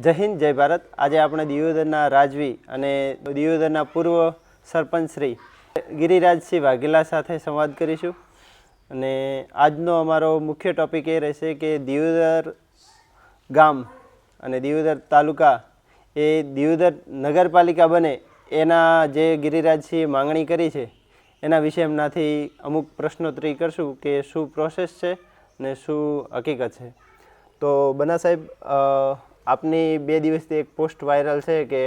જય હિન્દ જય ભારત। આજે આપણે દિયોદરના રાજવી અને દિયોદરના પૂર્વ સરપંચ શ્રી ગિરિરાજસિંહ વાઘેલા સાથે સંવાદ કરીશું અને આજનો અમારો મુખ્ય ટોપિક એ રહેશે કે દિયોદર ગામ અને દિયોદર તાલુકા એ દિયોદર નગરપાલિકા બને એના જે ગિરિરાજસિંહ માંગણી કરી છે એના વિશે એમનાથી અમુક પ્રશ્નોત્તરી કરશું કે શું પ્રોસેસ છે ને શું હકીકત છે। તો બના સાહેબ, આપની 2 દિવસથી એક પોસ્ટ વાયરલ છે કે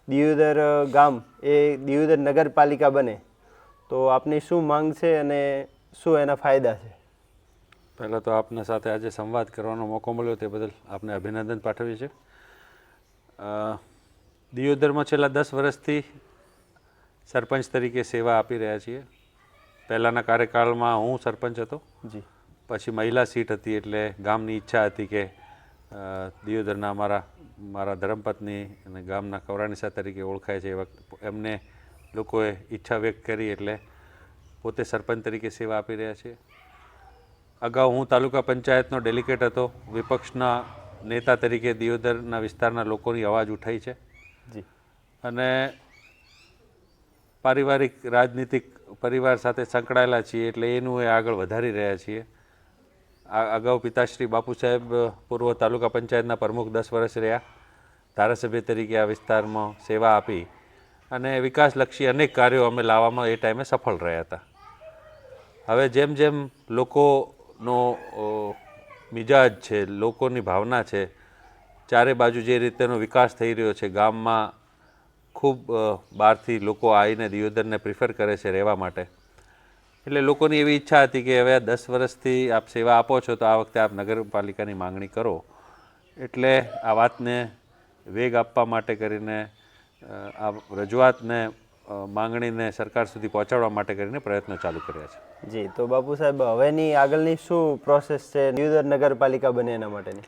દિયોદર ગામ એ દિયોદર નગરપાલિકા બને, તો આપની શું માંગ છે અને શું એના ફાયદા છે? પહેલાં તો આપના સાથે આજે સંવાદ કરવાનો મોકો મળ્યો તે બદલ આપને અભિનંદન પાઠવીએ છીએ। દિયોદરમાં છેલ્લા 10 વર્ષથી સરપંચ તરીકે સેવા આપી રહ્યા છીએ। પહેલાંના કાર્યકાળમાં હું સરપંચ હતો, જી, પછી મહિલા સીટ હતી એટલે ગામની ઈચ્છા હતી કે દિયોદરના મારા ધર્મપત્ની અને ગામના કવરાણીસા તરીકે ઓળખાય છે એ વખતે એમને લોકોએ ઈચ્છા વ્યક્ત કરી એટલે પોતે સરપંચ તરીકે સેવા આપી રહ્યા છીએ। અગાઉ હું તાલુકા પંચાયતનો ડેલિગેટ હતો, વિપક્ષના નેતા તરીકે દિયોદરના વિસ્તારના લોકોની અવાજ ઉઠાઈ છે જી, અને પારિવારિક રાજનીતિક પરિવાર સાથે સંકળાયેલા છીએ એટલે એનું આગળ વધારી રહ્યા છીએ। અગાઉ પિતાશ્રી બાપુ સાહેબ પૂર્વ તાલુકા પંચાયતના પ્રમુખ 10 વર્ષ રહ્યા, ધારાસભ્ય તરીકે આ વિસ્તારમાં સેવા આપી અને વિકાસલક્ષી અનેક કાર્યો અમે લાવવામાં એ ટાઈમે સફળ રહ્યા હતા। હવે જેમ જેમ લોકોનો મિજાજ છે, લોકોની ભાવના છે, ચારે બાજુ જે રીતેનો વિકાસ થઈ રહ્યો છે, ગામમાં ખૂબ બહારથી લોકો આવીને દિયોદરને પ્રિફર કરે છે રહેવા માટે, એટલે લોકોની એવી ઈચ્છા હતી કે હવે 10 વર્ષથી આપ સેવા આપો છો તો આ વખતે આપ નગરપાલિકાની માંગણી કરો, એટલે આ વાતને વેગ આપવા માટે કરીને આ રજૂઆતને માંગણીને સરકાર સુધી પહોંચાડવા માટે કરીને પ્રયત્નો ચાલુ કર્યા છે। જી, તો બાપુ સાહેબ, હવેની આગળની શું પ્રોસેસ છે દિયોદર નગરપાલિકા બને એના માટેની?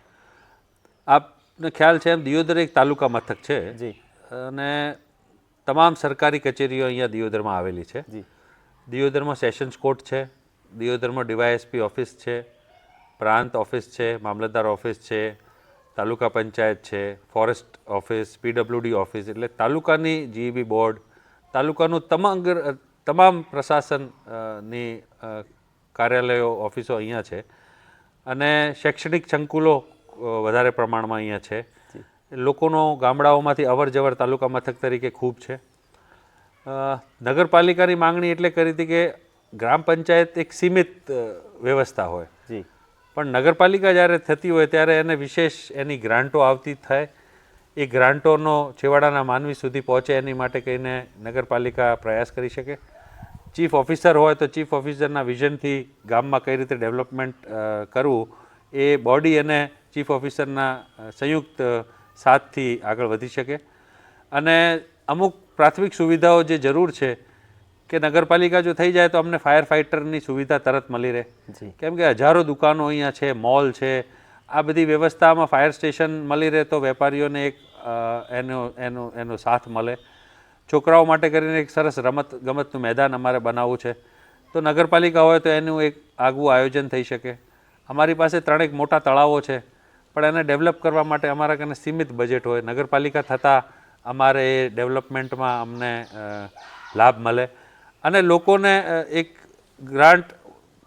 આપને ખ્યાલ છે એમ દિયોદર એક તાલુકા મથક છે જી, અને તમામ સરકારી કચેરીઓ અહીંયા દિયોદરમાં આવેલી છે। જી, દિયોદરમાં સેશન્સ કોર્ટ છે, દિયોદરમાં ડીવાયએસપી ઓફિસ છે, પ્રાંત ઓફિસ છે, મામલતદાર ઓફિસ છે, તાલુકા પંચાયત છે, ફોરેસ્ટ ઓફિસ, પીડબ્લ્યુડી ઓફિસ, એટલે તાલુકાની જીઈબી બોર્ડ, તાલુકાનું તમામ પ્રશાસનની કાર્યાલયો ઓફિસો અહીંયા છે અને શૈક્ષણિક સંકુલો વધારે પ્રમાણમાં અહીંયા છે। લોકોનો ગામડાઓમાંથી અવર જવર તાલુકા મથક તરીકે ખૂબ છે। નગરપાલિકાની માંગણી એટલે કરી હતી કે ગ્રામ પંચાયત એક સીમિત વ્યવસ્થા હોય, જી, પણ નગરપાલિકા જ્યારે થતી હોય ત્યારે એને વિશેષ એની ગ્રાન્ટો આવતી થાય, એ ગ્રાન્ટોનો છેવાડાના માનવી સુધી પહોંચે એની માટે કહીને નગરપાલિકા પ્રયાસ કરી શકે। ચીફ ઓફિસર હોય તો ચીફ ઓફિસરના વિઝનથી ગામમાં કઈ રીતે ડેવલપમેન્ટ કરવું એ બોડી અને ચીફ ઓફિસરના સંયુક્ત સાથથી આગળ વધી શકે। અને અમુક પ્રાથમિક સુવિધાઓ જે જરૂર છે કે નગરપાલિકા જો થઈ જાય તો અમને ફાયર ફાઇટરની સુવિધા તરત મળી રહે, કેમ કે હજારો દુકાનો અહીંયા છે, મોલ છે, આ બધી વ્યવસ્થામાં ફાયર સ્ટેશન મળી રહે તો વેપારીઓને એક એનો સાથ મળે। છોકરાઓ માટે કરીને એક સરસ રમતગમતનું મેદાન અમારે બનાવવું છે તો નગરપાલિકા હોય તો એનું એક આગવું આયોજન થઈ શકે। અમારી પાસે 3 મોટા તળાવો છે પણ એને ડેવલપ કરવા માટે અમારા કને સીમિત બજેટ હોય, નગરપાલિકા થતાં અમારે એ ડેવલપમેન્ટમાં અમને લાભ મળે અને લોકોને એક ગ્રાન્ટ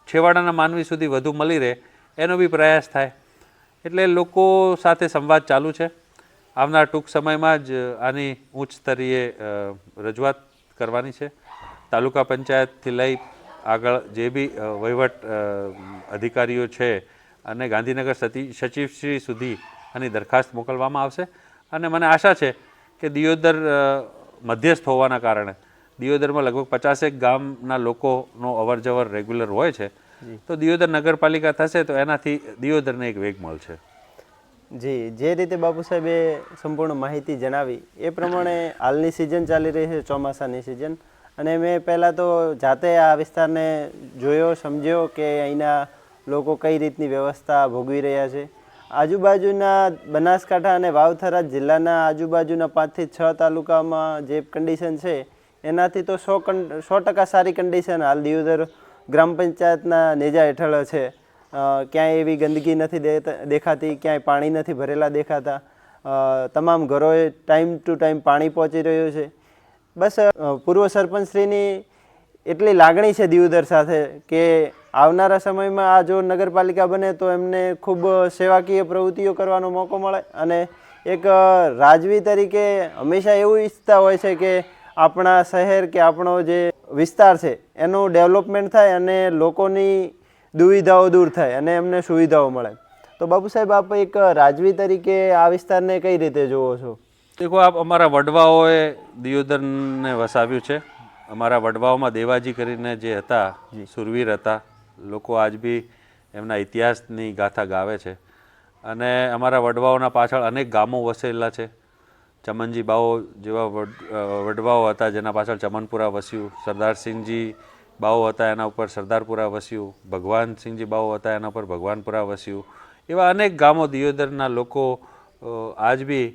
છેવાડાના માનવી સુધી વધુ મળી રહે એનો બી પ્રયાસ થાય, એટલે લોકો સાથે સંવાદ ચાલુ છે। આવનાર ટૂંક સમયમાં જ આની ઉચ્ચ સ્તરીય રજૂઆત કરવાની છે। તાલુકા પંચાયતથી લઈ આગળ જે બી વહીવટ અધિકારીઓ છે અને ગાંધીનગર સચિવશ્રી સુધી આની દરખાસ્ત મોકલવામાં આવશે અને મને આશા છે કે દિયોદર મધ્યસ્થ હોવાના કારણે દિયોદરમાં લગભગ 50 ગામના લોકોનો અવર જવર રેગ્યુલર હોય છે, તો દિયોદર નગરપાલિકા થશે તો એનાથી દિયોદરને એક વેગ મળશે। જી, જે રીતે બાપુ સાહેબે સંપૂર્ણ માહિતી જણાવી એ પ્રમાણે હાલની સિઝન ચાલી રહી છે, ચોમાસાની સિઝન, અને મેં પહેલાં તો જાતે આ વિસ્તારને જોયો, સમજ્યો કે અહીંના લોકો કઈ રીતની વ્યવસ્થા ભોગવી રહ્યા છે। આજુબાજુના બનાસકાંઠા અને વાવથરા જિલ્લાના આજુબાજુના 5 થી 6 તાલુકામાં જે કન્ડિશન છે એનાથી તો 100% સારી કન્ડિશન હાલ દિયોદર ગ્રામ પંચાયતના નેજા હેઠળ છે। ક્યાંય એવી ગંદકી નથી દેખાતી, ક્યાંય પાણી નથી ભરેલા દેખાતા, તમામ ઘરોએ ટાઈમ ટુ ટાઈમ પાણી પહોંચી રહ્યું છે. બસ પૂર્વ સરપંચશ્રીની એટલી લાગણી છે દિયોદર સાથે કે આવનારા સમયમાં આ જો નગરપાલિકા બને તો એમને ખૂબ સેવાકીય પ્રવૃત્તિઓ કરવાનો મોકો મળે અને એક રાજવી તરીકે હંમેશા એવું ઈચ્છતા હોય છે કે આપણા શહેર કે આપણો જે વિસ્તાર છે એનું ડેવલપમેન્ટ થાય અને લોકોની દુવિધાઓ દૂર થાય અને એમને સુવિધાઓ મળે. તો બાપુ સાહેબ, આપ એક રાજવી તરીકે આ વિસ્તારને કઈ રીતે જુઓ છો? દેખો, આપ અમારા વડવાઓએ દિયોદરને વસાવ્યું છે. અમારા વડવાઓમાં દેવાજી કરીને જે હતા, સુરવીર હતા, લોકો આજ બી એમના ઇતિહાસની ગાથા ગાવે છે. અને અમારા વડવાઓના પાછળ અનેક ગામો વસેલા છે. ચમનજી બાવો જેવા વડવાઓ હતા જેના પાછળ ચમનપુરા વસ્યું, સરદારસિંહજી બાવો હતા એના ઉપર સરદારપુરા વસ્યું, ભગવાનસિંહજી બાવો હતા એના ઉપર ભગવાનપુરા વસ્યું. એવા અનેક ગામો દિયોદરના લોકો આજ બી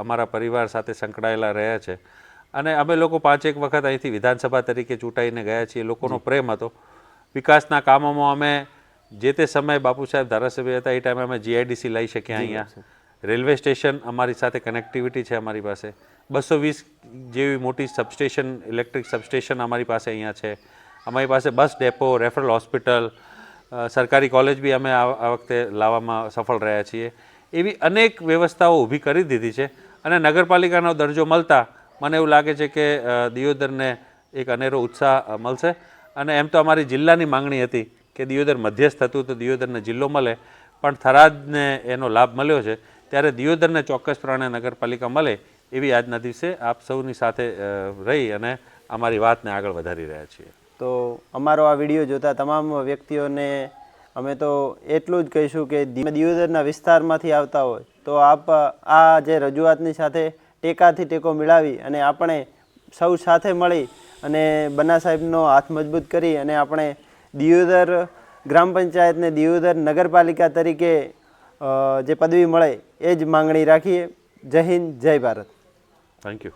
અમારા પરિવાર સાથે સંકળાયેલા રહ્યા છે. અને અમે લોકો 5-1 વખત અહીંથી વિધાનસભા તરીકે ચૂંટાઈને ગયા છીએ. લોકોનો પ્રેમ હતો. વિકાસના કામોમાં અમે જે તે સમયે બાપુ સાહેબ ધારાસભ્ય હતા એ ટાઈમે અમે GIDC લઈ શક્યા અહીંયા. રેલવે સ્ટેશન અમારી સાથે કનેક્ટિવિટી છે. અમારી પાસે 220 જેવી મોટી સબસ્ટેશન, ઇલેક્ટ્રિક સબસ્ટેશન અમારી પાસે અહીંયા છે. અમારી પાસે બસ ડેપો, રેફરલ હોસ્પિટલ, સરકારી કોલેજ બી અમે આ વખતે લાવવામાં સફળ રહ્યા છીએ. એવી અનેક વ્યવસ્થાઓ ઊભી કરી દીધી છે. અને નગરપાલિકાનો દરજ્જો મળતા મને એવું લાગે છે કે દિયોદરને એક અનેરો ઉત્સાહ મળશે. અને એમ તો અમારી જિલ્લાની માંગણી હતી કે દિયોદર મધ્યસ્થ હતું તો દિયોદરને જિલ્લો મળે, પણ થરાદને એનો લાભ મળ્યો છે ત્યારે દિયોદરને ચોક્કસપણે નગરપાલિકા મળે એવી આજના દિવસે આપ સૌની સાથે રહી અને અમારી વાતને આગળ વધારી રહ્યા છીએ. તો અમારો આ વિડીયો જોતા તમામ વ્યક્તિઓને અમે તો એટલું જ કહીશું કે દિયોદરના વિસ્તારમાંથી આવતા હોય તો આપ આ જે રજૂઆતની સાથે ટેકાથી ટેકો મિલાવી અને આપણે સૌ સાથે મળી અને બન્ના સાહેબનો હાથ મજબૂત કરી અને આપણે દિયોદર ગ્રામ પંચાયતને દિયોદર નગરપાલિકા તરીકે જે પદવી મળે એ જ માંગણી રાખીએ. જય હિન્દ, જય ભારત. Thank you.